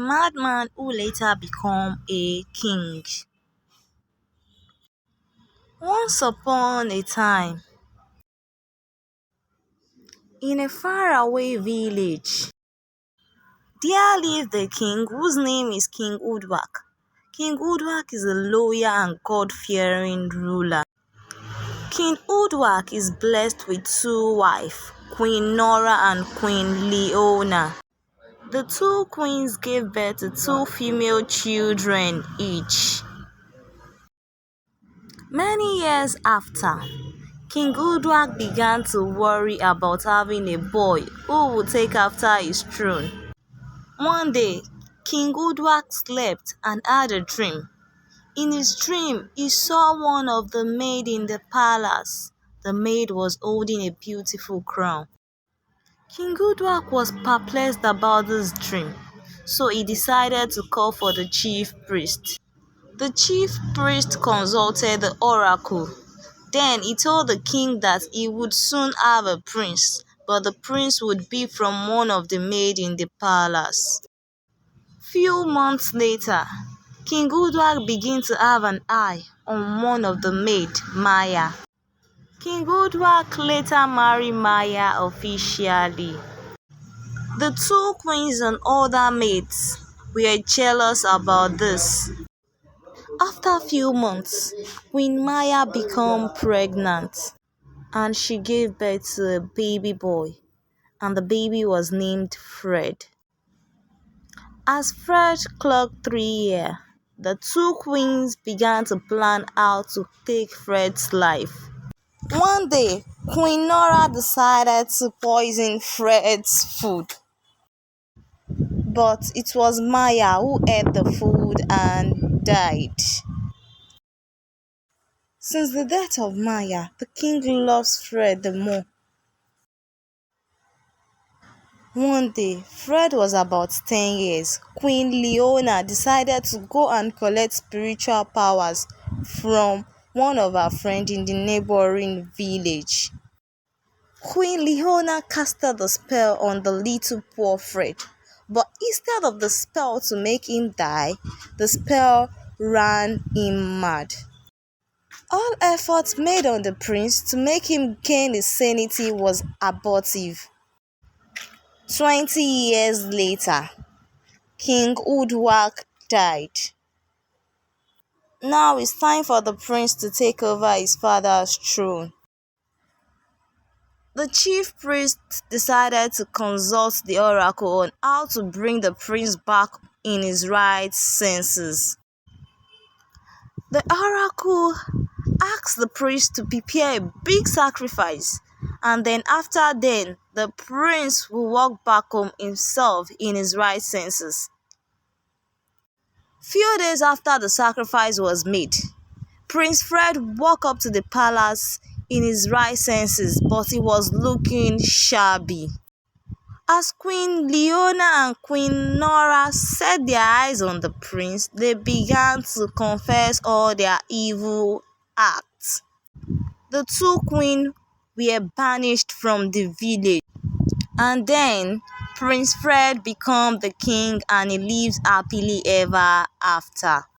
madman who later became a king. Once upon a time, in a faraway village, there lived a king whose name is King Uduak. King Uduak is a loyal and God-fearing ruler. King Uduak is blessed with two wives, Queen Nora and Queen Leona. The two queens gave birth to two female children each. Many years after, King Uduak began to worry about having a boy who would take after his throne. One day, King Uduak slept and had a dream. In his dream, he saw one of the maids in the palace. The maid was holding a beautiful crown. King Uduak was perplexed about this dream, so he decided to call for the chief priest. The chief priest consulted the oracle. Then he told the king that he would soon have a prince, but the prince would be from one of the maids in the palace. Few months later, King Uduak began to have an eye on one of the maids, Maya. King Uduak later married Maya officially. The two queens and other maids were jealous about this. After a few months, Queen Maya became pregnant and she gave birth to a baby boy, and the baby was named Fred. As Fred clocked 3 years, the two queens began to plan how to take Fred's life. One day, Queen Nora decided to poison Fred's food. But it was Maya who ate the food and died. Since the death of Maya, the king loves Fred the more. One day, Fred was about 10 years. Queen Leona decided to go and collect spiritual powers from one of her friends in the neighboring village. Queen Leona casted the spell on the little poor Fred, but instead of the spell to make him die, the spell ran him mad. All efforts made on the prince to make him gain his sanity was abortive. 20 years later, King Uduak died. Now it's time for the prince to take over his father's throne. The chief priest decided to consult the oracle on how to bring the prince back in his right senses. The oracle asked the priest to prepare a big sacrifice, and then the prince will walk back home himself in his right senses. Few days after the sacrifice was made, Prince Fred walked up to the palace in his right senses, but he was looking shabby. As Queen Leona and Queen Nora set their eyes on the prince, they began to confess all their evil acts. The two queens were banished from the village, and then Prince Fred became the king and he lives happily ever after.